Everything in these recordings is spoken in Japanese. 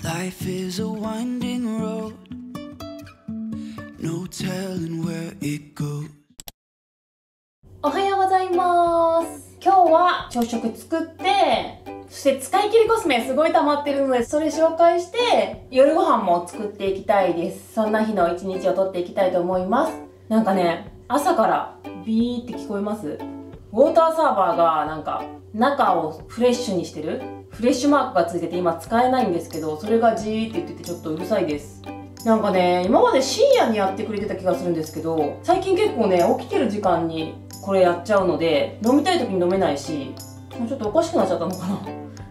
Life is a winding road, no telling where it goes. おはようございます。今日は朝食作って、そして使い切りコスメすごい溜まってるので、それ紹介して夜ご飯も作っていきたいです。そんな日の一日を撮っていきたいと思います。なんかね、朝からビーって聞こえます？ウォーターサーバーがなんか中をフレッシュにしてるフレッシュマークがついてて今使えないんですけど、それがジーって言っててちょっとうるさいです。なんかね、今まで深夜にやってくれてた気がするんですけど、最近結構ね、起きてる時間にこれやっちゃうので、飲みたい時に飲めないし、もうちょっとおかしくなっちゃったのかな。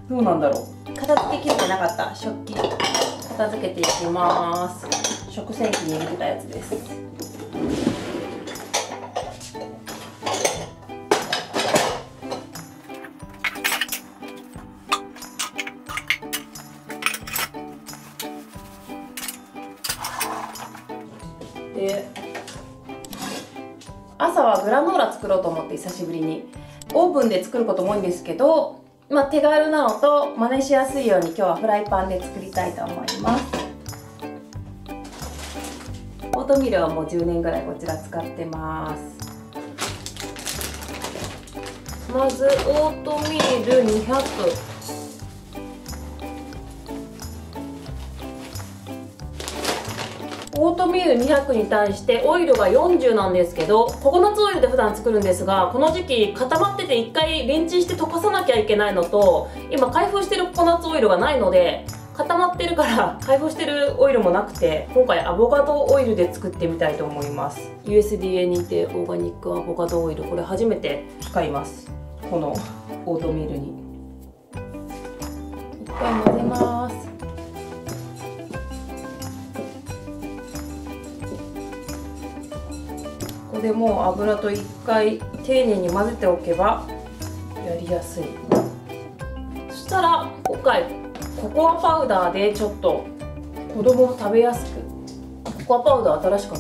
どうなんだろう。片付けきれてなかった食器片付けていきます。食洗機に入れてたやつです。で、朝はグラノーラ作ろうと思って久しぶりにオーブンで作ることも多いんですけど、手軽なのと真似しやすいように今日はフライパンで作りたいと思います。オートミールはもう10年ぐらいこちら使ってます。まずオートミール200、オートミール200に対してオイルが40なんですけど、ココナッツオイルで普段作るんですが、この時期固まってて1回レンチンして溶かさなきゃいけないのと、今開封してるココナッツオイルがないので、固まってるから開封してるオイルもなくて、今回アボカドオイルで作ってみたいと思います。 USDA 認定オーガニックアボカドオイル、これ初めて使います。このオートミールに1回混ぜます。ここでもう油と1回丁寧に混ぜておけばやりやすい。そしたら今回ココアパウダーでちょっと子供も食べやすく、ココアパウダー新しかっ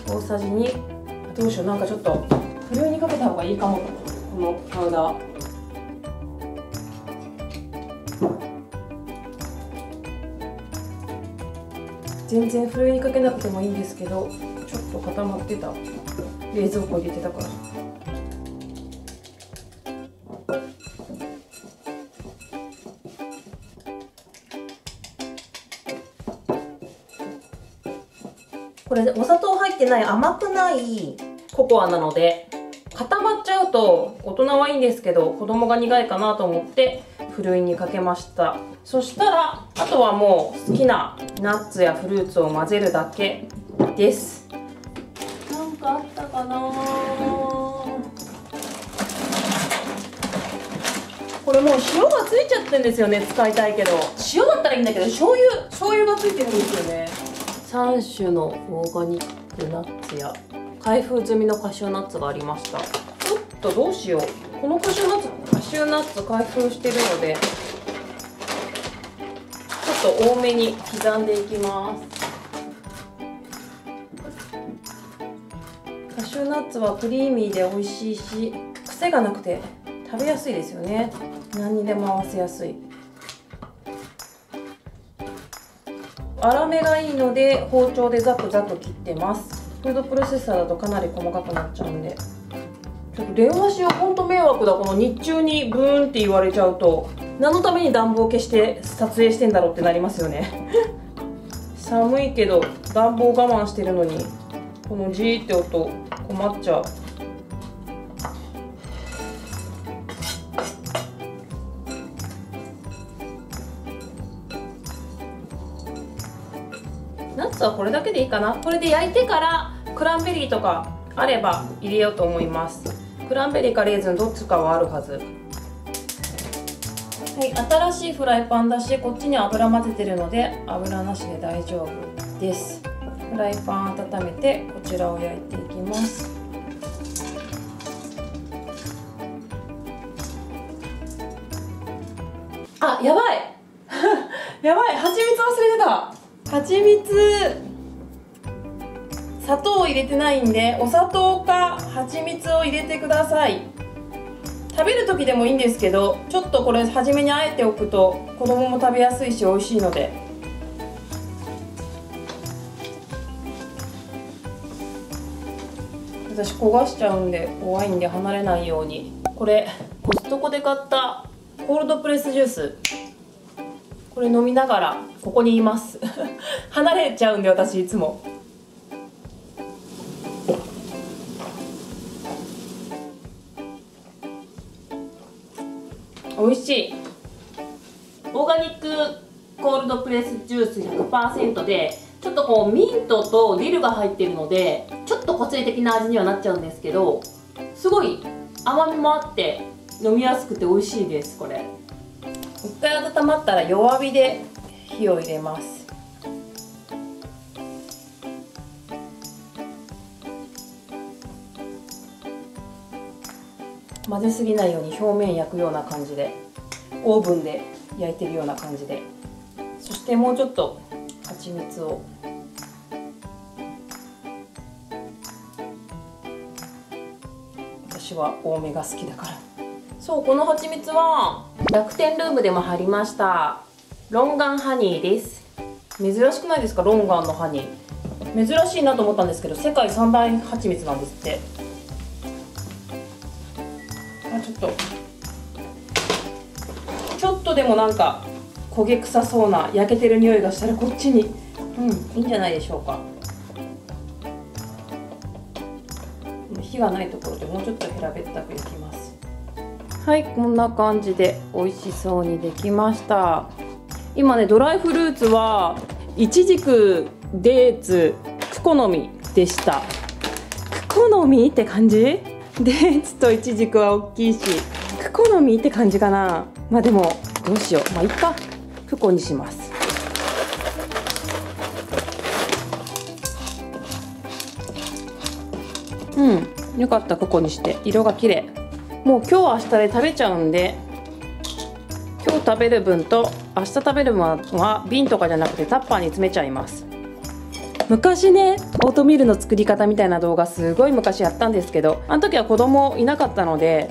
た。大さじ2。どうしよう、なんかちょっとふるいにかけた方がいいかも。このパウダー全然ふるいにかけなくてもいいんですけど、ちょっと固まってた。冷蔵庫入れてたから。これお砂糖入ってない甘くないココアなので、固まっちゃうと大人はいいんですけど子供が苦いかなと思ってふるいにかけました。そしたらあとはもう好きなナッツやフルーツを混ぜるだけです。なんかあったかな。これもう塩がついちゃってるんですよね。使いたいけど塩だったらいいんだけど、醤油がついてるんですよね。3種のオーガニックナッツや開封済みのカシューナッツがありました。ちょっとどうしよう。このカシューナッツ開封してるのでちょっと多めに刻んでいきます。カシューナッツはクリーミーで美味しいし、癖がなくて食べやすいですよね。何にでも合わせやすい。粗めがいいので包丁でザクザク切ってます。フードプロセッサーだとかなり細かくなっちゃうんで、ちょっと電話しよう。ほんと迷惑だ。この日中にブーンって言われちゃうと、何のために暖房消して撮影してんだろうってなりますよね寒いけど暖房我慢してるのにこのジーって音困っちゃう。ナッツはこれだけでいいかな。これで焼いてからクランベリーとかあれば入れようと思います。クランベリーかレーズンどっちかはあるはず。はい、新しいフライパンだし、こっちに油混ぜてるので油なしで大丈夫です。フライパン温めてこちらを焼いていきます。あ、やばいやばい、蜂蜜忘れてた。蜂蜜、砂糖を入れてないんで、お砂糖か蜂蜜を入れてください。食べる時でもいいんですけど、ちょっとこれ初めにあえておくと子供も食べやすいし美味しいので。私焦がしちゃうんで怖いんで離れないように。これコストコで買ったコールドプレスジュース、これ飲みながらここにいます離れちゃうんで私いつも。美味しい。オーガニックコールドプレスジュース 100% で、ちょっとこうミントとディルが入ってるのでちょっと個性的な味にはなっちゃうんですけど、すごい甘みもあって飲みやすくて美味しいです。これ一回温まったら弱火で火を入れます。混ぜすぎないように表面焼くような感じで、オーブンで焼いてるような感じで。そしてもうちょっと蜂蜜を。私は多めが好きだから。そう、この蜂蜜は楽天ルームでも貼りましたロンガンハニーです。珍しくないですか、ロンガンのハニー。珍しいなと思ったんですけど、世界三大蜂蜜なんですって。ちょっとでもなんか焦げ臭そうな焼けてる匂いがしたらこっちに、いいんじゃないでしょうか。火がないところでもうちょっと平べったく焼きます。はい、こんな感じで美味しそうにできました。今ね、ドライフルーツはイチジク、デーツ、クコの実でした。クコの実って感じ？デーツとイチジクは大きいし、クコの実って感じかな。まあでもどうしよう、まあいっか、クコにします。よかった、クコにして色が綺麗。もう今日明日で食べちゃうんで、今日食べる分と明日食べる分は瓶とかじゃなくてタッパーに詰めちゃいます。昔ね、オートミールの作り方みたいな動画すごい昔やったんですけど、あの時は子供いなかったので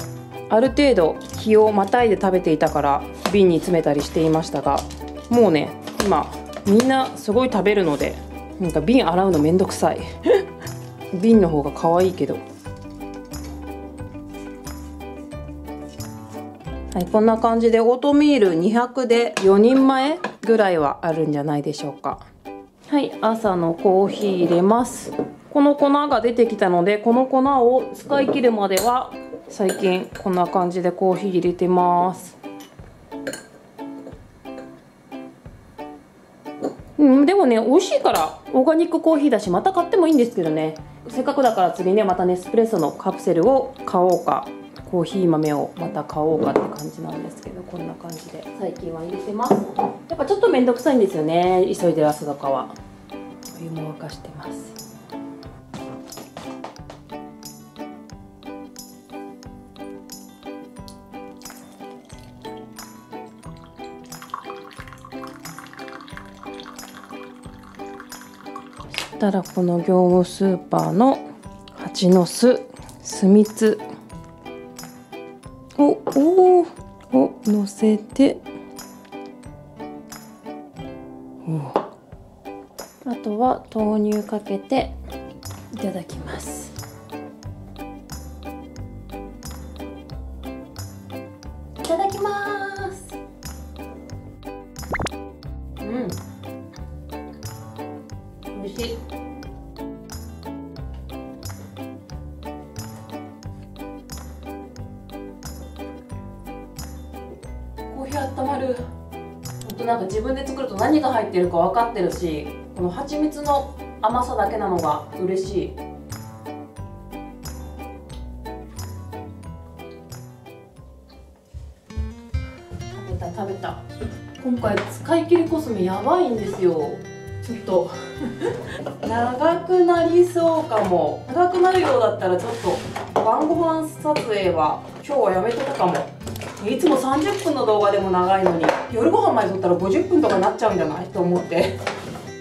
ある程度日をまたいで食べていたから瓶に詰めたりしていましたが、もうね今みんなすごい食べるので、なんか瓶洗うのめんどくさい瓶の方が可愛いけど。はい、こんな感じでオートミール200で4人前ぐらいはあるんじゃないでしょうか。はい、朝のコーヒー入れます。この粉が出てきたので、この粉を使い切るまでは最近こんな感じでコーヒー入れてます。でもね、美味しいからオーガニックコーヒーだし、また買ってもいいんですけどね。せっかくだから次ね、またネスプレッソのカプセルを買おうか、コーヒー豆をまた買おうかって感じなんですけど、こんな感じで最近は入れてます。やっぱちょっとめんどくさいんですよね、急いでる朝とかは。お湯も沸かしてます。そしたらこの業務スーパーの蜂の巣、巣蜜を乗せて、あとは豆乳かけていただきます。いただきます。美味しい。コーヒー温まる。ほんとなんか自分で作ると何が入ってるか分かってるし、この蜂蜜の甘さだけなのが嬉しい。食べた。今回使い切りコスメやばいんですよ。ちょっと長くなりそうかも。長くなるようだったらちょっと晩ご飯撮影は今日はやめとくかも。いつも30分の動画でも長いのに、夜ご飯まで撮ったら50分とかなっちゃうんじゃないと思って。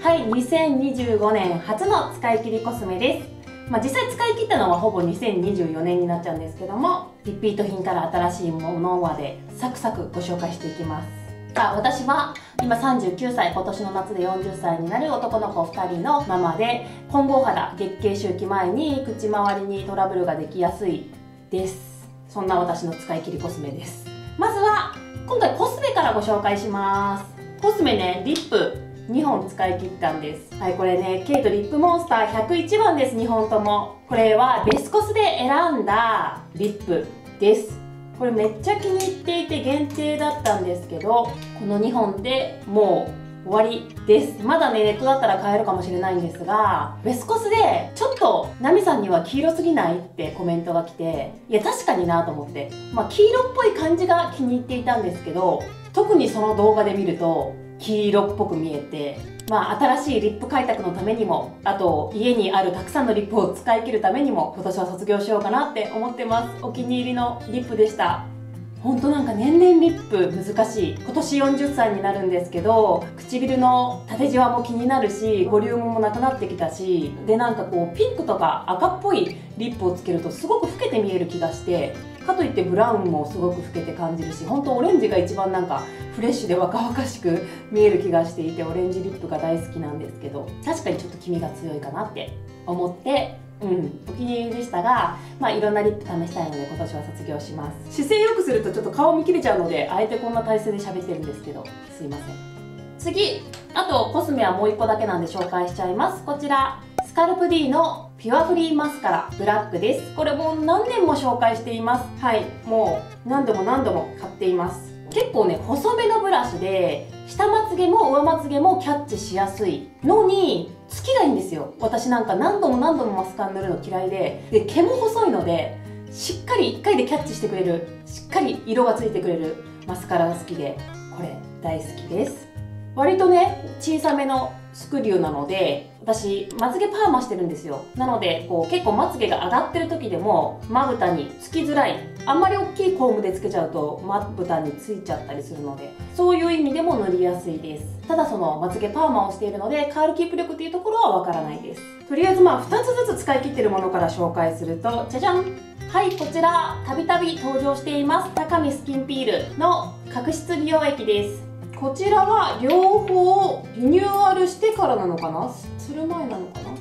はい、2025年初の使い切りコスメです。実際使い切ったのはほぼ2024年になっちゃうんですけども、リピート品から新しいものまでサクサクご紹介していきます。私は今39歳、今年の夏で40歳になる男の子2人のママで、混合肌、月経周期前に口周りにトラブルができやすいです。そんな私の使い切りコスメです。まずは今回コスメからご紹介します。コスメね、リップ2本使い切ったんです。これね、ケイトリップモンスター101番です。2本とも。これはベスコスで選んだリップです。これめっちゃ気に入っていて限定だったんですけど、この2本でもう終わりです。まだね、ネットだったら買えるかもしれないんですが、ベスコスでちょっとナミさんには黄色すぎないってコメントが来て、いや確かになと思って、黄色っぽい感じが気に入っていたんですけど、特にその動画で見ると黄色っぽく見えて、新しいリップ開拓のためにも、あと家にあるたくさんのリップを使い切るためにも、今年は卒業しようかなって思ってます。お気に入りのリップでした。ほんとなんか年々リップ難しい。今年40歳になるんですけど、唇の縦じわも気になるし、ボリュームもなくなってきたし、でなんかこうピンクとか赤っぽいリップをつけるとすごく老けて見える気がして、かといってブラウンもすごく老けて感じるし、本当オレンジが一番なんかフレッシュで若々しく見える気がしていて、オレンジリップが大好きなんですけど、確かにちょっと黄みが強いかなって思って、お気に入りでしたが、いろんなリップ試したいので今年は卒業します。姿勢良くするとちょっと顔見切れちゃうので、あえてこんな体勢で喋ってるんですけど、すいません。次、あとコスメはもう1個だけなんで紹介しちゃいます。こちらスカルプ D のピュアフリーマスカラブラックです。これも何年も紹介しています。もう何度も買っています。結構ね、細めのブラシで下まつげも上まつげもキャッチしやすいのにつきがいいんですよ。私なんか何度もマスカラ塗るの嫌いで、毛も細いのでしっかり1回でキャッチしてくれる、しっかり色がついてくれるマスカラが好きで、これ大好きです。割とね、小さめのスクリューなので、私まつげパーマしてるんですよ。なのでこう結構まつげが上がってる時でもまぶたにつきづらい。あんまり大きいコームでつけちゃうとまぶたについちゃったりするので、そういう意味でも塗りやすいです。ただそのまつげパーマをしているので、カールキープ力っていうところはわからないです。とりあえず2つずつ使い切ってるものから紹介すると、じゃじゃん。こちらたびたび登場しています高見スキンピールの角質美容液です。こちらは両方リニューアルしてからなのかな、する前なのかな。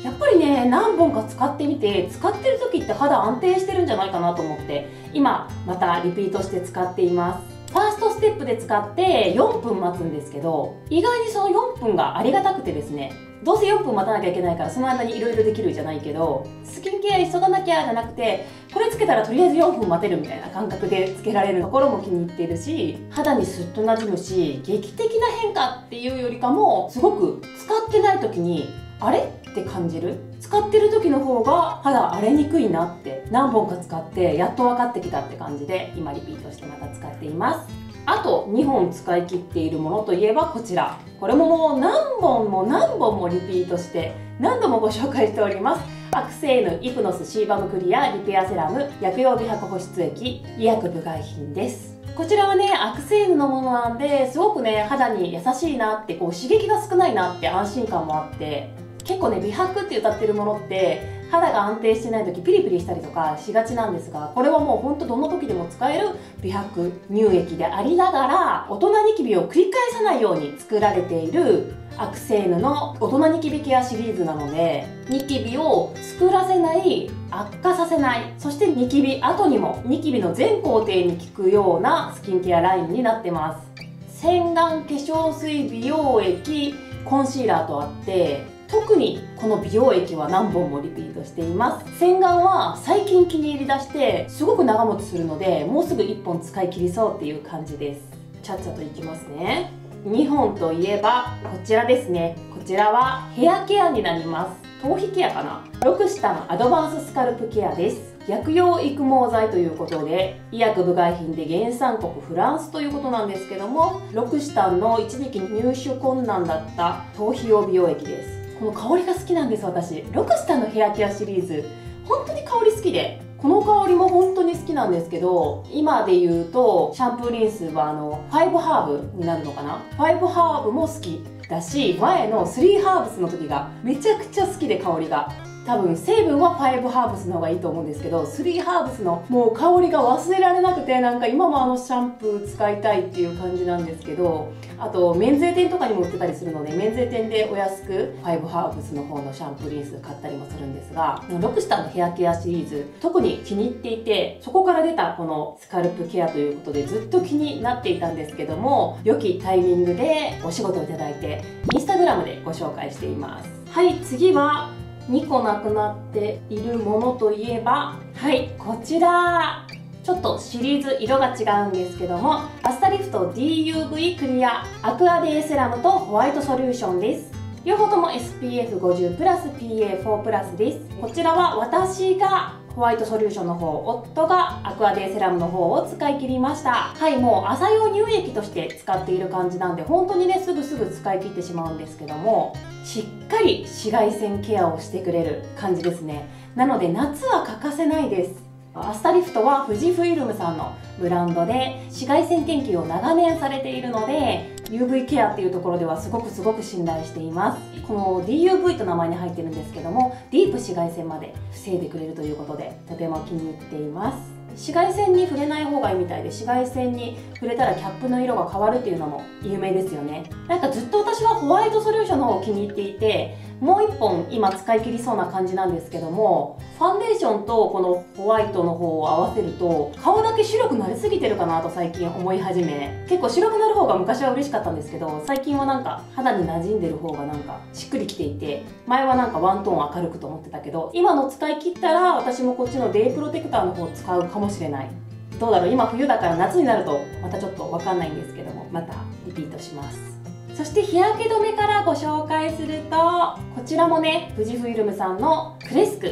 やっぱりね、何本か使ってみて、使ってる時って肌安定してるんじゃないかなと思って、今またリピートして使っています。ファーストステップで使って4分待つんですけど、意外にその4分がありがたくてですね、どうせ4分待たなきゃいけないからその間にいろいろできるじゃないけど、スキンケア急がなきゃじゃなくて、これつけたらとりあえず4分待てるみたいな感覚でつけられるところも気に入っているし、肌にスッとなじむし、劇的な変化っていうよりかも、すごく使ってない時にあれって感じる。使ってる時の方が肌荒れにくいなって、何本か使ってやっと分かってきたって感じで、今リピートしてまた使っています。あと2本使い切っているものといえばこちら。これももう何本もリピートして何度もご紹介しております。アクセーヌイプノスシーバムクリアリペアセラム薬用美白保湿液医薬部外品です。こちらはね、アクセーヌのものなんで、すごくね、肌に優しいなって、こう刺激が少ないなって安心感もあって、結構ね、美白って歌ってるものって肌が安定してない時ピリピリしたりとかしがちなんですが、これはもうほんとどの時でも使える美白乳液でありながら、大人ニキビを繰り返さないように作られているアクセーヌの大人ニキビケアシリーズなので、ニキビを作らせない、悪化させない、そしてニキビ後にもニキビの全工程に効くようなスキンケアラインになってます。洗顔、化粧水、美容液、コンシーラーとあって、特にこの美容液は何本もリピートしています。洗顔は最近気に入りだしてすごく長持ちするので、もうすぐ1本使い切りそうっていう感じです。ちゃっちゃといきますね。2本といえばこちらですね。こちらはヘアケアになります。頭皮ケアかな。ロクシタンアドバンススカルプケアです。薬用育毛剤ということで、医薬部外品で原産国フランスということなんですけども、ロクシタンの一時期入手困難だった頭皮用美容液です。この香りが好きなんです。私ロクシタンのヘアケアシリーズ本当に香り好きで、この香りも本当に好きなんですけど、今で言うとシャンプーリンスは5ハーブになるのかな。5ハーブも好きだし、前の3ハーブスの時がめちゃくちゃ好きで、香りが多分成分は5ハーブスの方がいいと思うんですけど、3ハーブスのもう香りが忘れられなくて、なんか今もあのシャンプー使いたいっていう感じなんですけど、あと免税店とかにも売ってたりするので、免税店でお安く5ハーブスの方のシャンプーリンス買ったりもするんですが、ロクシタンのヘアケアシリーズ特に気に入っていて、そこから出たこのスカルプケアということでずっと気になっていたんですけども、良きタイミングでお仕事をいただいてインスタグラムでご紹介しています。はい、次は2個なくなっているものといえば、はい、こちらちょっとシリーズ色が違うんですけども、アスタリフト DUV クリアアクアデーセラムとホワイトソリューションです。両方とも SPF50 プラス PA4 プラスです。こちらは私がホワイトソリューションの方、夫がアクアデーセラムの方を使い切りました。はい、もう朝用乳液として使っている感じなんで、本当にねすぐ使い切ってしまうんですけども、しっかり紫外線ケアをしてくれる感じですね。なので夏は欠かせないです。アスタリフトは富士フイルムさんのブランドで紫外線研究を長年されているので、 UV ケアっていうところではすごく信頼しています。この DUV と名前に入ってるんですけども、ディープ紫外線まで防いでくれるということでとても気に入っています。紫外線に触れない方がいいみたいで、紫外線に触れたらキャップの色が変わるっていうのも有名ですよね。なんかずっと私はホワイトソリューションの方を気に入っていて、もう1本今使い切りそうな感じなんですけども、ファンデーションとこのホワイトの方を合わせると顔だけ白くなりすぎてるかなと最近思い始め、結構白くなる方が昔は嬉しかったんですけど、最近はなんか肌に馴染んでる方がなんかしっくりきていて、前はなんかワントーン明るくと思ってたけど、今の使い切ったら私もこっちのデイプロテクターの方を使うかもしれない。どうだろう、今冬だから夏になるとまたちょっとわかんないんですけども、またリピートします。そして日焼け止めからご紹介すると、こちらもね富士フイルムさんのクレスク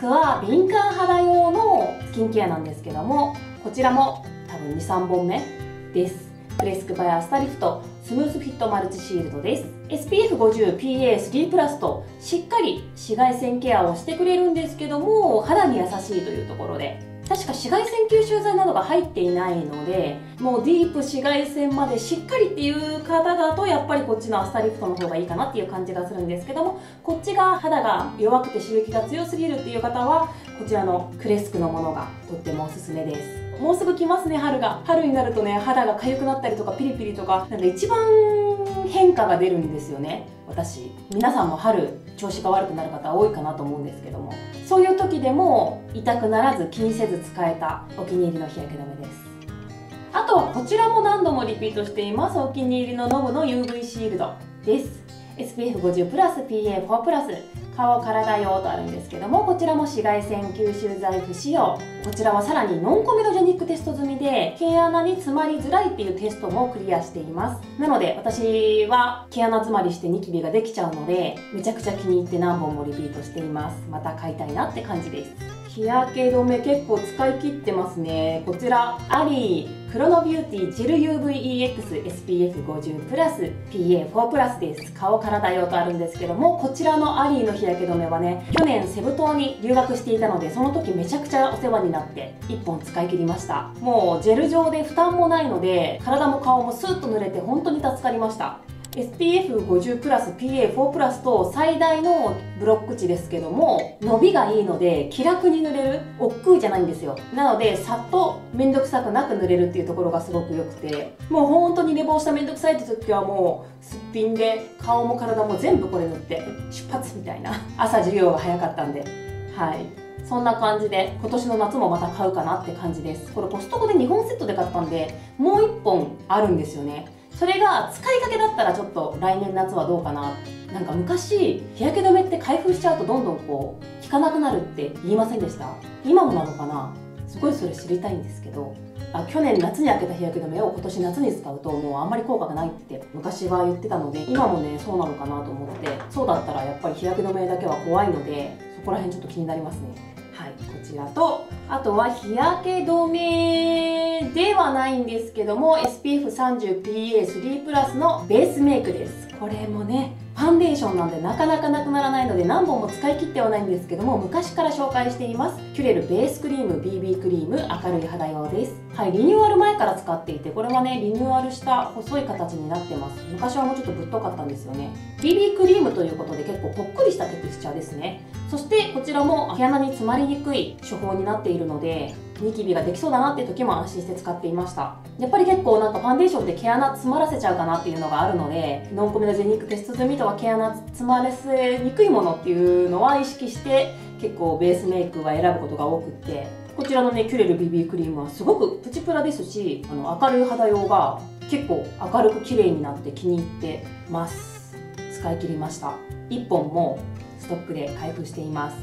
は敏感肌用のスキンケアなんですけども、こちらも多分 2,3 本目です。クレスクバイアスタリフトスムースフィットマルチシールドです。 SPF50 PA3 プラスとしっかり紫外線ケアをしてくれるんですけども、肌に優しいというところで、確か紫外線吸収剤などが入っていないので、もうディープ紫外線までしっかりっていう方だとやっぱりこっちのアスタリフトの方がいいかなっていう感じがするんですけども、こっちが肌が弱くて刺激が強すぎるっていう方はこちらのクレスクのものがとってもおすすめです。もうすぐ来ますね、春が。春になるとね、肌が痒くなったりとかピリピリとか、なんか一番変化が出るんですよね。私、皆さんも春調子が悪くなる方多いかなと思うんですけども、そういう時でも痛くならず気にせず使えたお気に入りの日焼け止めです。あとはこちらも何度もリピートしています、お気に入りのノブの UV シールドです。 SPF50 プラス PA4 プラス顔体用とあるんですけども、こちらも紫外線吸収剤不使用。こちらはさらにノンコメドジェニックテスト済みで、毛穴に詰まりづらいっていうテストもクリアしています。なので私は毛穴詰まりしてニキビができちゃうので、めちゃくちゃ気に入って何本もリピートしています。また買いたいなって感じです。日焼け止め結構使い切ってますね。こちらアリークロノビューティージル UVEX SPF50 プラス PA4 プラスです。顔体用とあるんですけども、こちらのアリーの日焼け止めはね、去年セブ島に留学していたので、その時めちゃくちゃお世話になって1本使い切りました。もうジェル状で負担もないので、体も顔もスーッと塗れて本当に助かりました。SPF50 プラス PA4 プラスと最大のブロック値ですけども、伸びがいいので気楽に塗れる、億劫じゃないんですよ。なのでさっと面倒くさくなく塗れるっていうところがすごく良くて、もう本当に寝坊した面倒くさいって時はもうすっぴんで顔も体も全部これ塗って出発みたいな。朝授業が早かったんで、はい、そんな感じで今年の夏もまた買うかなって感じです。これコストコで2本セットで買ったんで、もう1本あるんですよね。それが使いかけだったらちょっと来年夏はどうかな。なんか昔日焼け止めって開封しちゃうとどんどんこう効かなくなるって言いませんでした？今もなのかな？すごいそれ知りたいんですけど、去年夏に開けた日焼け止めを今年夏に使うともうあんまり効果がないって昔は言ってたので、今もねそうなのかなと思って、そうだったらやっぱり日焼け止めだけは怖いので、そこら辺ちょっと気になりますね。はい、こちらと、あとは日焼け止めではないんですけども、 SPF30 PA3 プラスのベースメイクです。これもねファンデーションなんでなかなかなくならないので何本も使い切ってはないんですけども、昔から紹介していますキュレルベースクリーム BB クリーム明るい肌用です。はい、リニューアル前から使っていて、これはねリニューアルした細い形になってます。昔はもうちょっとぶっとかったんですよね。 BB クリームということで結構ぽっくりしたテクスチャーですね。そそしてこちらも毛穴に詰まりにくい処方になっているので、ニキビができそうだなっていう時も安心して使っていました。やっぱり結構なんかファンデーションで毛穴詰まらせちゃうかなっていうのがあるので、ノンコメドジェニックテスト済みとは毛穴詰まらせにくいものっていうのは意識して結構ベースメイクは選ぶことが多くって、こちらのねキュレル BB クリームはすごくプチプラですし、明るい肌用が結構明るく綺麗になって気に入ってます。使い切りました。1本もストックで開封しています。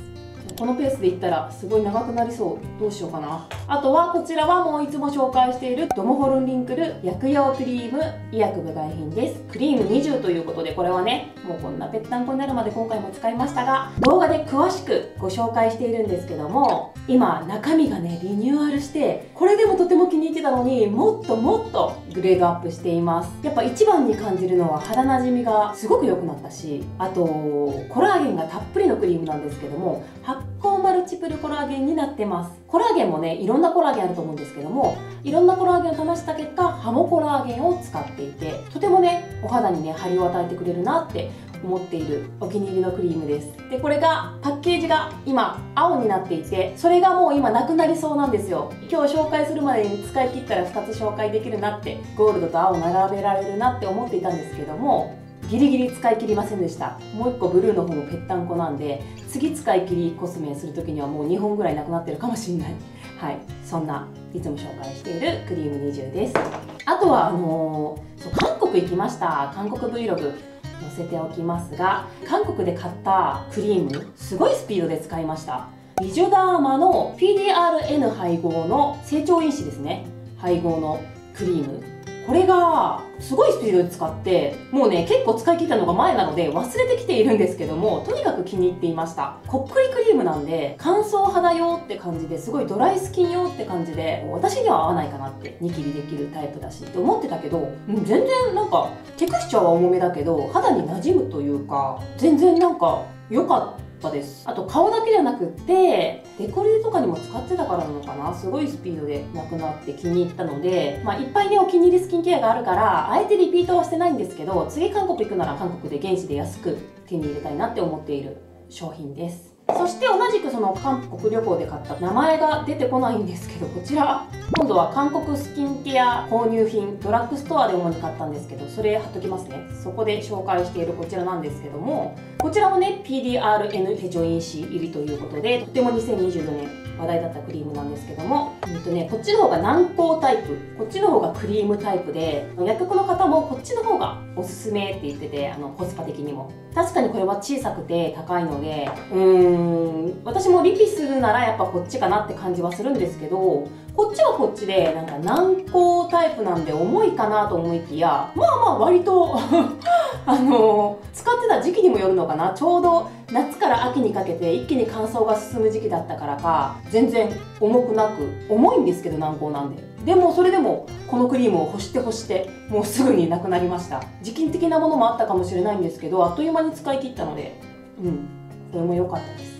このペースでいったらすごい長くなりそう。どうしようかな。あとはこちらはもういつも紹介しているドモホルンリンクル薬用クリーム医薬部外品です。クリーム20ということで、これはねもうこんなぺったんこになるまで今回も使いましたが、動画で詳しくご紹介しているんですけども、今中身がねリニューアルして、これでもとても気に入ってたのにもっともっとグレードアップしています。やっぱ一番に感じるのは肌なじみがすごく良くなったし、あとコラーゲンがたっぷりのクリームなんですけども、発酵マルチプルコラーゲンになってます。コラーゲンもねいろんなコラーゲンあると思うんですけども、いろんなコラーゲンを試した結果ハモコラーゲンを使っていて、とてもねお肌にね張りを与えてくれるなって思っているお気に入りのクリームです。でこれがパッケージが今青になっていて、それがもう今なくなりそうなんですよ。今日紹介するまでに使い切ったら2つ紹介できるなって、ゴールドと青並べられるなって思っていたんですけども、ギリギリ使い切りませんでした。もう1個ブルーの方もぺったんこなんで、次使い切りコスメする時にはもう2本ぐらいなくなってるかもしれない。はい、そんないつも紹介しているクリーム20です。あとは韓国行きました。韓国 Vlog載せておきますが、韓国で買ったクリームすごいスピードで使いました。ビジュダーマの PDRN 配合の成長因子ですね、配合のクリーム、これがすごいスピードで使って、もうね結構使い切ったのが前なので忘れてきているんですけども、とにかく気に入っていました。こっくりクリームなんで乾燥肌用って感じで、すごいドライスキン用って感じで、私には合わないかなって、ニキビできるタイプだしって思ってたけど、全然なんかテクスチャーは重めだけど肌に馴染むというか、全然なんか良かったです。あと顔だけじゃなくってデコルテとかにも使ってたからなのかな、すごいスピードでなくなって気に入ったので、いっぱいねお気に入りスキンケアがあるからあえてリピートはしてないんですけど、次韓国行くなら韓国で現地で安く手に入れたいなって思っている商品です。そして同じくその韓国旅行で買った、名前が出てこないんですけど、こちら今度は韓国スキンケア購入品、ドラッグストアで主に買ったんですけど、それ貼っときますね。そこで紹介しているこちらなんですけども、こちらもね PDRN 成長因子入りということで、とても2024年話題だったクリームなんですけども、こっちの方が軟膏タイプ、こっちの方がクリームタイプで、薬局の方もこっちの方がおすすめって言ってて、コスパ的にも確かにこれは小さくて高いので、私もリピするならやっぱこっちかなって感じはするんですけど、こっちはこっちでなんか軟膏タイプなんで重いかなと思いきや、割と使ってた時期にもよるのかな、ちょうど夏から秋にかけて一気に乾燥が進む時期だったからか、全然重くなく、重いんですけど軟膏なんで、でもそれでもこのクリームを干してもうすぐになくなりました。時期的なものもあったかもしれないんですけど、あっという間に使い切ったので、これも良かったです。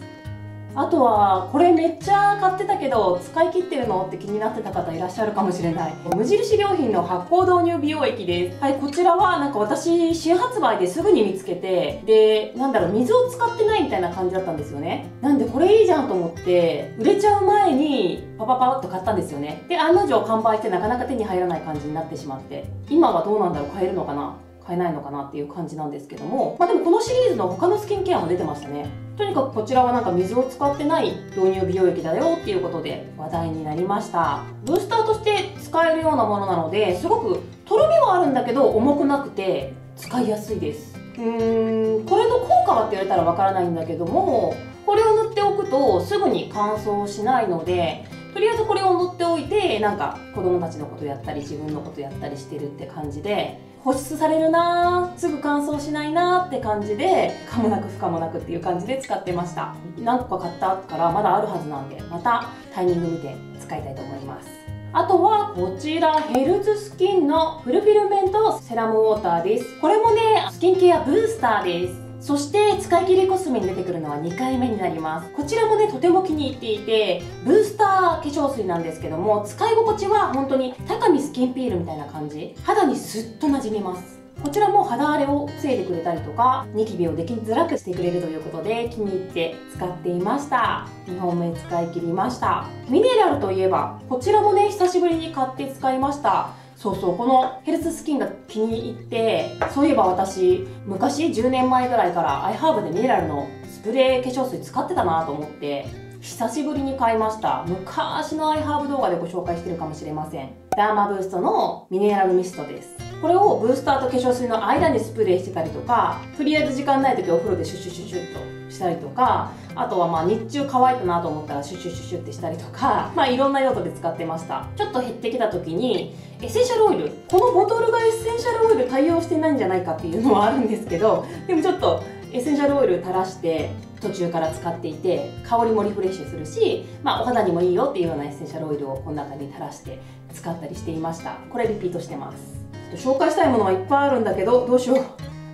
あとはこれめっちゃ買ってたけど使い切ってるのって気になってた方いらっしゃるかもしれない、無印良品の発酵導入美容液です。はい、こちらはなんか私新発売ですぐに見つけて、で水を使ってないみたいな感じだったんですよね。なんでこれいいじゃんと思って売れちゃう前にパッと買ったんですよね。で案の定完売してなかなか手に入らない感じになってしまって、今はどうなんだろう、買えるのかな買えないのかなっていう感じなんですけども、でもこのシリーズの他のスキンケアも出てましたね。とにかくこちらはなんか水を使ってない導入美容液だよっていうことで話題になりました。ブースターとして使えるようなものなので、すごくとろみはあるんだけど重くなくて使いやすいです。これの効果はって言われたらわからないんだけども、これを塗っておくとすぐに乾燥しないので、とりあえずこれを塗っておいて、なんか子供たちのことやったり自分のことやったりしてるって感じで、保湿されるなー、すぐ乾燥しないなーって感じで、可もなく不可もなくっていう感じで使ってました。何個か買ったからまだあるはずなんで、またタイミング見て使いたいと思います。あとはこちらヘルズスキンのフルフィルメントセラムウォーターです。これもねスキンケアブースターです。そして使い切りコスメに出てくるのは2回目になります。こちらもねとても気に入っていて、ブースター化粧水なんですけども、使い心地は本当に高見スキンピールみたいな感じ、肌にスッと馴染みます。こちらも肌荒れを防いでくれたりとか、ニキビをできづらくしてくれるということで気に入って使っていました。2本目使い切りました。ミネラルといえばこちらもね、久しぶりに買って使いました。そうそう、このヘルススキンが気に入って、そういえば私昔10年前ぐらいからアイハーブでミネラルのスプレー化粧水使ってたなと思って久しぶりに買いました。昔のアイハーブ動画でご紹介してるかもしれません。ダーマブーストのミネラルミストです。これをブースターと化粧水の間にスプレーしてたりとか、とりあえず時間ない時お風呂でシュッシュッシュッシュッとしたりとか、あとはまあ日中乾いたなと思ったらシュッシュッシュッシュッってしたりとか、まあいろんな用途で使ってました。ちょっと減ってきた時にエッセンシャルオイル、このボトルがエッセンシャルオイル対応してないんじゃないかっていうのはあるんですけど、でもちょっとエッセンシャルオイル垂らして途中から使っていて、香りもリフレッシュするし、まあお肌にもいいよっていうようなエッセンシャルオイルをこの中に垂らして使ったりしていました。これリピートしてます。紹介したいものはいっぱいあるんだけど、どうしよう。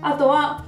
あとは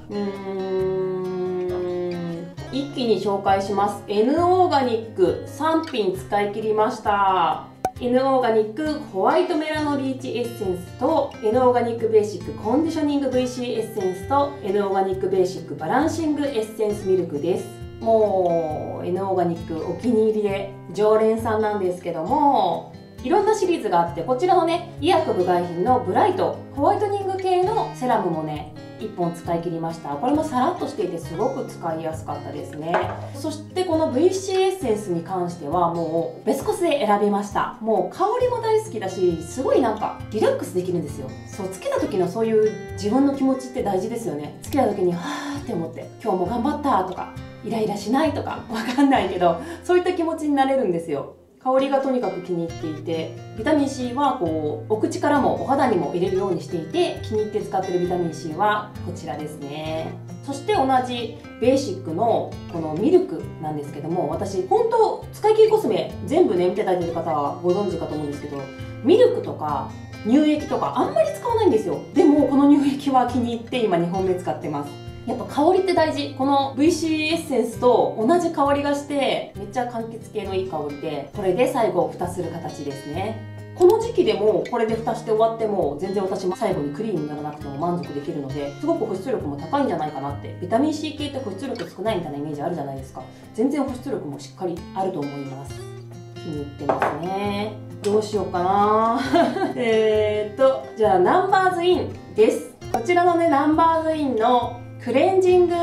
一気に紹介します。 N オーガニック3品使い切りました。 N オーガニックホワイトメラノリーチエッセンスと N オーガニックベーシックコンディショニング VC エッセンスと N オーガニックベーシックバランシングエッセンスミルクです。もう N オーガニックお気に入りで常連さんなんですけども、いろんなシリーズがあって、こちらのね、医薬部外品のブライトホワイトニング系のセラムもね1本使い切りました。これもさらっとしていてすごく使いやすかったですね。そしてこの VC エッセンスに関してはもうベスコスで選びました。もう香りも大好きだし、すごいなんかリラックスできるんですよ。そう、つけた時のそういう自分の気持ちって大事ですよね。つけた時にはーって思って今日も頑張ったとかイライラしないとかわかんないけど、そういった気持ちになれるんですよ。香りがとにかく気に入っていて、ビタミン C はこうお口からもお肌にも入れるようにしていて、気に入って使ってるビタミン C はこちらですね。そして同じベーシックのこのミルクなんですけども、私本当使い切りコスメ全部ね見ていただいてる方はご存知かと思うんですけど、ミルクとか乳液とかあんまり使わないんですよ。でもこの乳液は気に入って今2本目使ってます。やっぱ香りって大事。この VC エッセンスと同じ香りがしてめっちゃ柑橘系のいい香りで、これで最後蓋する形ですね。この時期でもこれで蓋して終わっても全然私も最後にクリームにならなくても満足できるので、すごく保湿力も高いんじゃないかなって。ビタミン C 系って保湿力少ないみたいなイメージあるじゃないですか。全然保湿力もしっかりあると思います。気に入ってますね。どうしようかなじゃあナンバーズインです。こちらのねナンバーズインのクレンジング、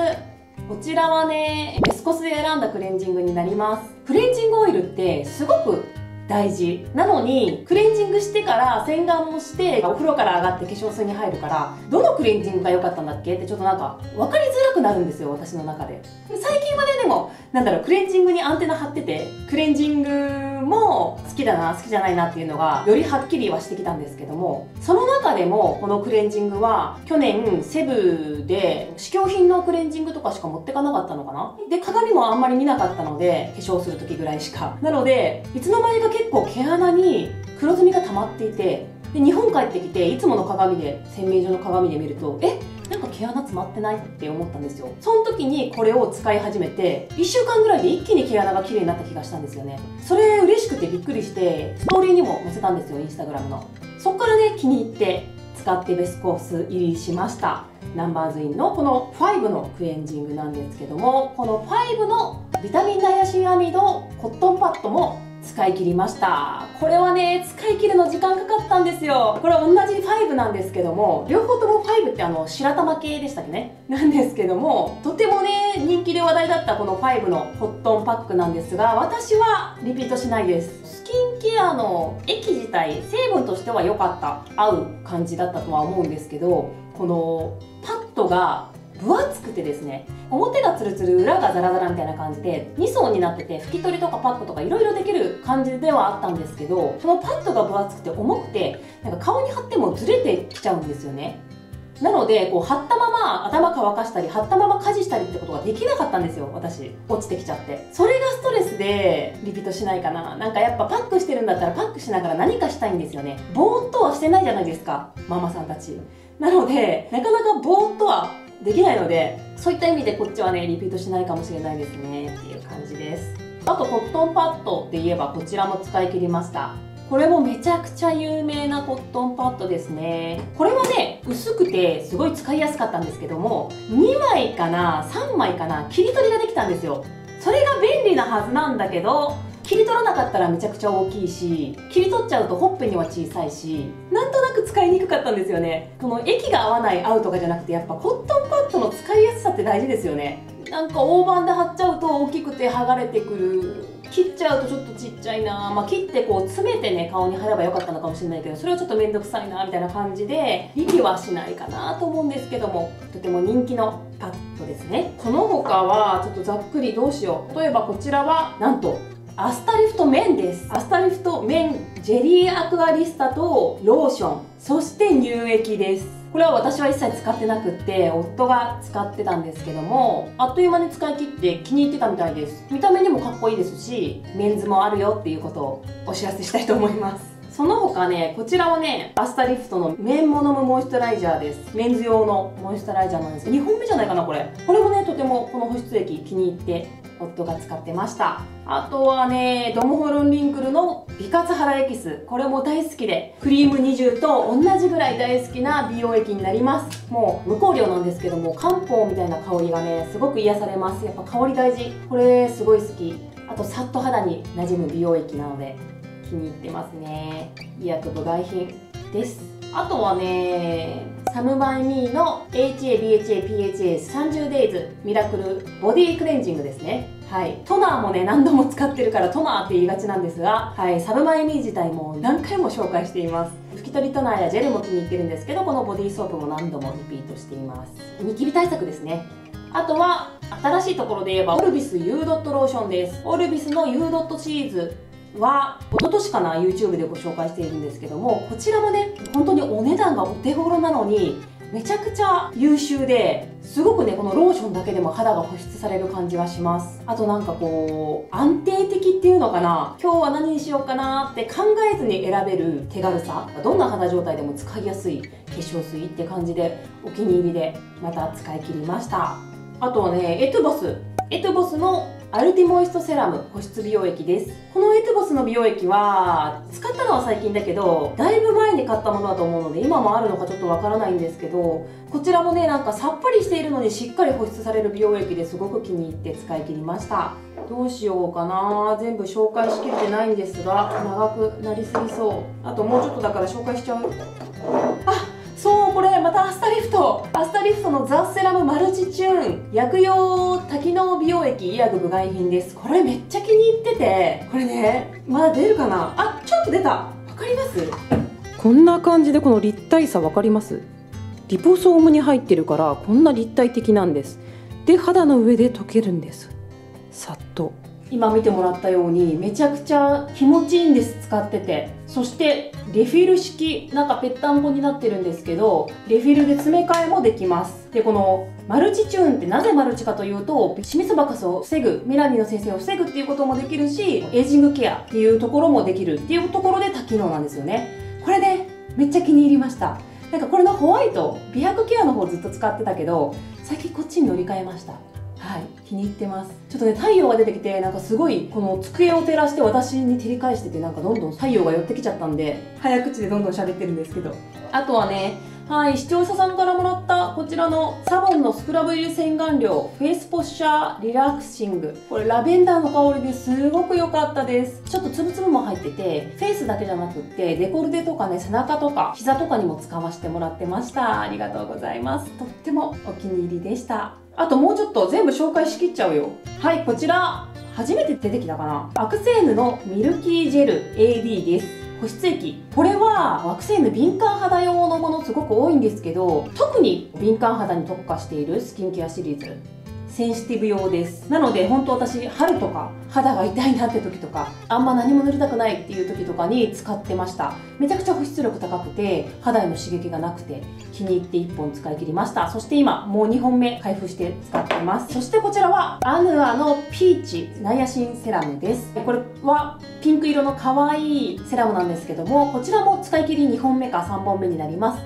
こちらはねベスコスで選んだクレンジングになります。クレンジングオイルってすごく大事なのに、クレンジングしてから洗顔もしてお風呂から上がって化粧水に入るから、どのクレンジングが良かったんだっけってちょっとなんか分かりづらくなるんですよ、私の中で。最近まででもなんだろう、クレンジングにアンテナ張ってて、クレンジングも好きだな好きじゃないなっていうのがよりはっきりはしてきたんですけども、その中でもこのクレンジングは去年セブで試供品のクレンジングとかしか持ってかなかったのかな。で鏡もあんまり見なかったので、化粧する時ぐらいしかなので、いつの間にか結構毛穴に黒ずみが溜まっていて、で日本帰ってきていつもの鏡で洗面所の鏡で見ると、なんか毛穴詰まってないって思ったんですよ。その時にこれを使い始めて1週間ぐらいで一気に毛穴が綺麗になった気がしたんですよね。それ嬉しくてびっくりしてストーリーにも載せたんですよ、インスタグラムの。そっからね気に入って使ってベスコス入りしました。ナンバーズインのこの5のクレンジングなんですけども、この5のビタミンナイアシンアミドコットンパッドも使い切りました。これはね使い切るの時間かかったんですよ。これは同じ5なんですけども、両方とも5って白玉系でしたっけね、なんですけども、とてもね人気で話題だったこの5のコットンパックなんですが、私はリピートしないです。スキンケアの液自体成分としては良かった、合う感じだったとは思うんですけど、このパッドが分厚くてですね、表がツルツル裏がザラザラみたいな感じで2層になってて、拭き取りとかパックとかいろいろできる感じではあったんですけど、そのパッドが分厚くて重くて、なんか顔に貼ってもずれてきちゃうんですよね。なのでこう貼ったまま頭乾かしたり貼ったまま家事したりってことができなかったんですよ、私。落ちてきちゃって。それがストレスでリピートしないかな。なんかやっぱパックしてるんだったらパックしながら何かしたいんですよね。ぼーっとはしてないじゃないですか、ママさんたち。なのでなかなかぼーっとはできないので、そういった意味でこっちはねリピートしないかもしれないですねっていう感じです。あとコットンパッドって言えばこちらも使い切りました。これもめちゃくちゃ有名なコットンパッドですね。これはね、薄くてすごい使いやすかったんですけども、2枚かな3枚かな切り取りができたんですよ。それが便利なはずなんだけど、切り取らなかったらめちゃくちゃ大きいし、切り取っちゃうとほっぺには小さいし、なんとなく使いにくかったんですよね。この液が合わない合うとかじゃなくて、やっぱコットンパッドの使いやすさって大事ですよね。なんか大判で貼っちゃうと大きくて剥がれてくる、切っちゃうとちょっとちっちゃいな、まあ、切ってこう詰めてね顔に貼ればよかったのかもしれないけど、それはちょっと面倒くさいなみたいな感じで意味はしないかなと思うんですけども、とても人気のパッドですね。その他はちょっとざっくりどうしよう。例えばこちらはなんとアスタリフト綿です。アスタリフト綿ジェリーアクアリスタとローション、そして乳液です。これは私は一切使ってなくって夫が使ってたんですけども、あっという間に使い切って気に入ってたみたいです。見た目にもかっこいいですし、メンズもあるよっていうことをお知らせしたいと思います。その他ね、こちらはね、アスタリフトのメンモノムモイスチャライザーです。メンズ用のモイスチャライザーなんです。2本目じゃないかなこれ。これもね、とてもこの保湿液気に入って夫が使ってました。あとはね、ドムホルンリンクルの美活肌エキス、これも大好きで、クリーム20と同じぐらい大好きな美容液になります。もう無香料なんですけども、漢方みたいな香りがねすごく癒されます。やっぱ香り大事。これすごい好き。あとさっと肌に馴染む美容液なので気に入ってますね。医薬部外品です。あとはね、サムバイミーの HA、BHA、PHA30days ミラクルボディクレンジングですね。はい、トナーもね何度も使ってるからトナーって言いがちなんですが、はい、サムバイミー自体も何回も紹介しています。拭き取りトナーやジェルも気に入ってるんですけど、このボディーソープも何度もリピートしています。ニキビ対策ですね。あとは新しいところで言えばオルビス U ドットローションです。オルビスの U ドットシリーズは一昨年かな YouTube でご紹介しているんですけども、こちらもね本当にお値段がお手頃なのにめちゃくちゃ優秀で、すごくねこのローションだけでも肌が保湿される感じがします。あとなんかこう安定的っていうのかな、今日は何にしようかなって考えずに選べる手軽さ、どんな肌状態でも使いやすい化粧水って感じでお気に入りでまた使い切りました。あとはねエトゥボスのアルティモイストセラム保湿美容液です。このエトゥボスの美容液は使ったのは最近だけど、だいぶ前に買ったものだと思うので今もあるのかちょっとわからないんですけど、こちらもねなんかさっぱりしているのにしっかり保湿される美容液ですごく気に入って使い切りました。どうしようかな、全部紹介しきれてないんですが長くなりすぎそう。あともうちょっとだから紹介しちゃう。そう、これまたアスタリフトのザ・セラムマルチチューン薬用多機能美容液医薬部外品です。これめっちゃ気に入ってて、これねまだ出るかなあ、ちょっと出た。わかります？こんな感じでこの立体さわかります？リポソームに入ってるからこんな立体的なんです。で肌の上で溶けるんです。さっと今見てもらったようにめちゃくちゃ気持ちいいんです、使ってて。そしてレフィル式、なんかぺったんこになってるんですけど、レフィルで詰め替えもできます。でこのマルチチューンってなぜマルチかというと、シミそばかすを防ぐ、メラニンの生成を防ぐっていうこともできるし、エイジングケアっていうところもできるっていうところで多機能なんですよね。これねめっちゃ気に入りました。なんかこれのホワイト美白ケアの方ずっと使ってたけど、最近こっちに乗り換えました。はい、気に入ってます。ちょっとね太陽が出てきて、なんかすごいこの机を照らして私に照り返してて、なんかどんどん太陽が寄ってきちゃったんで早口でどんどん喋ってるんですけど、あとはね、はい、視聴者さんからもらったこちらのサボンのスクラブ入り洗顔料フェイスポッシャーリラクシング、これラベンダーの香りですごく良かったです。ちょっとつぶつぶも入ってて、フェイスだけじゃなくってデコルテとかね背中とか膝とかにも使わせてもらってました。ありがとうございます。とってもお気に入りでした。あともうちょっと全部紹介しきっちゃうよ。はい、こちら初めて出てきたかな、アクセーヌのミルキージェル AD です。保湿液、これは惑星の敏感肌用のものすごく多いんですけど、特に敏感肌に特化しているスキンケアシリーズセンシティブ用です。なので本当私春とか肌が痛いなって時とか、あんま何も塗りたくないっていう時とかに使ってました。めちゃくちゃ保湿力高くて肌への刺激がなくて気に入って1本使い切りました。そして今もう2本目開封して使っています。そしてこちらはアヌアのピーチナイアシンセラムです。これはピンク色の可愛いセラムなんですけども、こちらも使い切り2本目か3本目になります。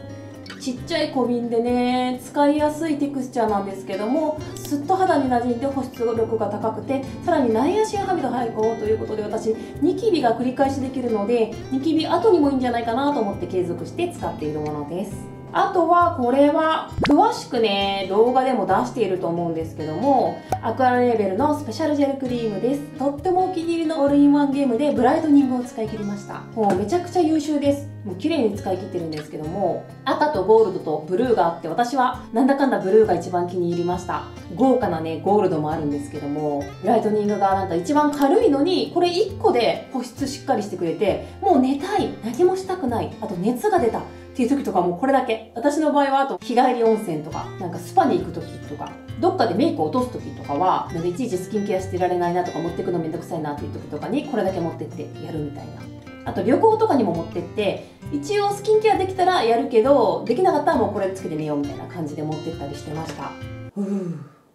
ちっちゃい小瓶でね、使いやすいテクスチャーなんですけども、すっと肌に馴染んで保湿力が高くて、さらにナイアシンハミド配合ということで、私ニキビが繰り返しできるので、ニキビ後にもいいんじゃないかなと思って継続して使っているものです。あとはこれは詳しくね動画でも出していると思うんですけども、アクアレーベルのスペシャルジェルクリームです。とってもお気に入りのオールインワンゲームでブライトニングを使い切りました。もうめちゃくちゃ優秀です。もう綺麗に使い切ってるんですけども、赤とゴールドとブルーがあって、私はなんだかんだブルーが一番気に入りました。豪華なねゴールドもあるんですけども、ブライトニングがなんか一番軽いのに、これ1個で保湿しっかりしてくれて、もう寝たい、何もしたくない、あと熱が出たっていう時とかもこれだけ。私の場合はあと日帰り温泉とか、なんかスパに行く時とか、どっかでメイクを落とす時とかは、なんかいちいちスキンケアしてられないなとか、持ってくのめんどくさいなっていう時とかにこれだけ持ってってやるみたいな。あと旅行とかにも持ってって、一応スキンケアできたらやるけど、できなかったらもうこれつけて寝ようみたいな感じで持ってったりしてました。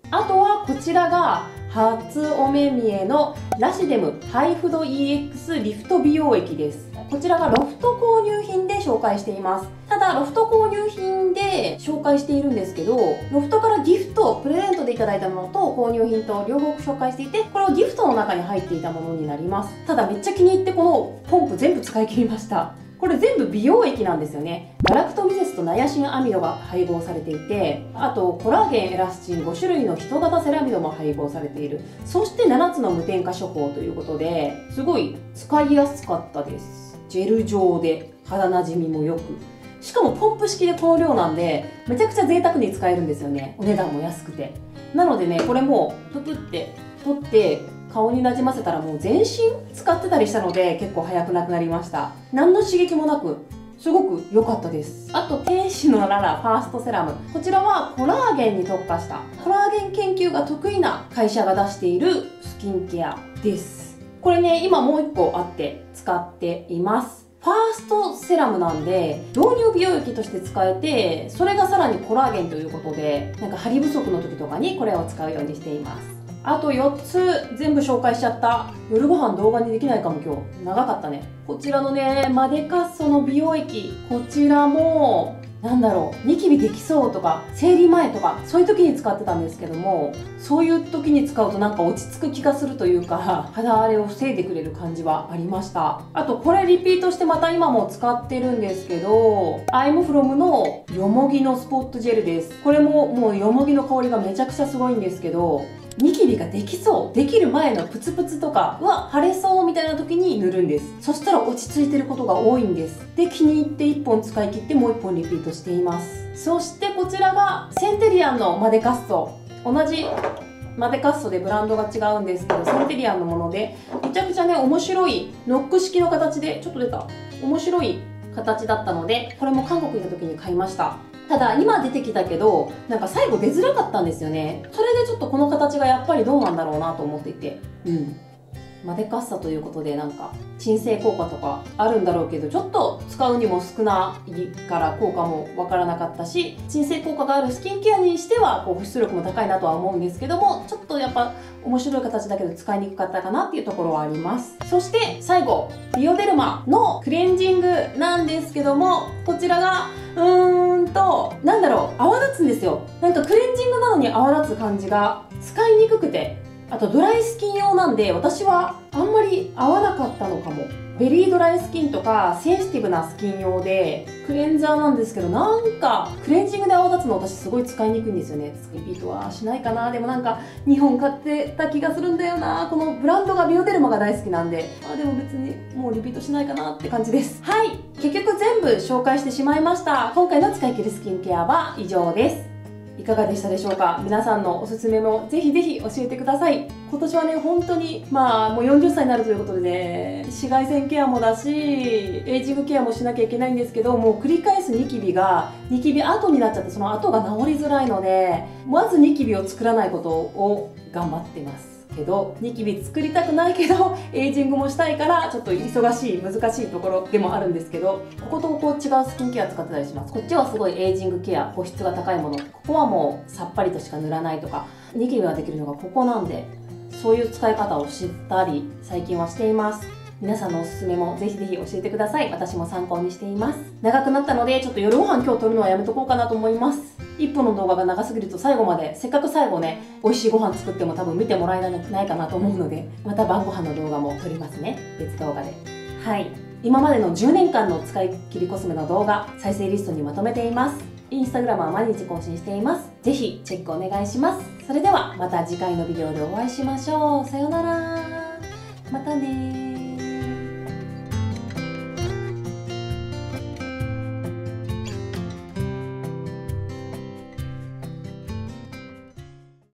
あとはこちらが初お目見えのラシデムハイフド EX リフト美容液です。こちらがロフト購入品で紹介しています。ただロフト購入品で紹介しているんですけど、ロフトからギフトプレゼントでいただいたものと購入品と両方紹介していて、これはギフトの中に入っていたものになります。ただめっちゃ気に入ってこのポンプ全部使い切りました。これ全部美容液なんですよね。ガラクトミゼスとナイアシンアミドが配合されていて、あとコラーゲンエラスチン5種類の人型セラミドも配合されている。そして7つの無添加処方ということで、すごい使いやすかったです。ジェル状で肌なじみもよく、しかもポンプ式でこの量なんでめちゃくちゃ贅沢に使えるんですよね。お値段も安くて。なのでね、これもププって取って顔になじませたらもう全身使ってたりしたので、結構早くなくなりました。何の刺激もなくすごく良かったです。あと天使のララファーストセラム、こちらはコラーゲンに特化したコラーゲン研究が得意な会社が出しているスキンケアです。これね、今もう1個あって使っています。ファーストセラムなんで導入美容液として使えて、それがさらにコラーゲンということで、なんか張り不足の時とかにこれを使うようにしています。あと4つ全部紹介しちゃった。夜ご飯動画にできないかも今日。長かったね。こちらのね、マデカッソの美容液。こちらも、なんだろう、ニキビできそうとか、生理前とか、そういう時に使ってたんですけども、そういう時に使うとなんか落ち着く気がするというか、肌荒れを防いでくれる感じはありました。あとこれリピートしてまた今も使ってるんですけど、アイムフロムのよもぎのスポットジェルです。これももうよもぎの香りがめちゃくちゃすごいんですけど、ニキビができそう、できる前のプツプツとか、腫れそうみたいな時に塗るんです。そしたら落ち着いてることが多いんです。で、気に入って1本使い切ってもう1本リピートしています。そしてこちらがセンテリアンのマデカッソ。同じマデカッソでブランドが違うんですけど、センテリアンのもので、めちゃくちゃね、面白いノック式の形で、ちょっと出た。面白い形だったので、これも韓国にいた時に買いました。ただ今出てきたけど、なんか最後出づらかったんですよね。それでちょっとこの形がやっぱりどうなんだろうなと思っていて、マデカッサということでなんか鎮静効果とかあるんだろうけど、ちょっと使うにも少ないから効果もわからなかったし、鎮静効果があるスキンケアにしては保湿力も高いなとは思うんですけども、ちょっとやっぱ面白い形だけど使いにくかったかなっていうところはあります。そして最後、ビオデルマのクレンジングなんですけども、こちらがなんだろう、泡立つんですよ。なんかクレンジングなのに泡立つ感じが使いにくくて、あとドライスキン用なんで私はあんまり合わなかったのかも。ベリードライスキンとかセンシティブなスキン用でクレンザーなんですけど、なんかクレンジングで泡立つの私すごい使いにくいんですよね。リピートはしないかな。でもなんか2本買ってた気がするんだよな。このブランドがビオデルマが大好きなんで、でも別にもうリピートしないかなって感じです。はい、結局全部紹介してしまいました。今回の使い切りスキンケアは以上です。いかがでしたでしょうか。皆さんのおすすめもぜひぜひ教えてください。今年はね、本当にもう40歳になるということでね、紫外線ケアもだし、エイジングケアもしなきゃいけないんですけど、もう繰り返すニキビがニキビ跡になっちゃって、その跡が治りづらいので、まずニキビを作らないことを頑張ってますけど、ニキビ作りたくないけどエイジングもしたいからちょっと忙しい難しいところでもあるんですけど、こことここ違うスキンケア使ってたりします。こっちはすごいエイジングケア、保湿が高いもの、ここはもうさっぱりとしか塗らないとか、ニキビができるのがここなんで、そういう使い方を知ったり最近はしています。皆さんのおすすめもぜひぜひ教えてください。私も参考にしています。長くなったのでちょっと夜ご飯今日撮るのはやめとこうかなと思います。1分の動画が長すぎると最後まで、せっかく最後ね美味しいご飯作っても多分見てもらえないかなと思うので、また晩ご飯の動画も撮りますね、別動画で。はい、今までの10年間の使い切りコスメの動画、再生リストにまとめています。インスタグラムは毎日更新しています。ぜひチェックお願いします。それではまた次回のビデオでお会いしましょう。さようなら。またね。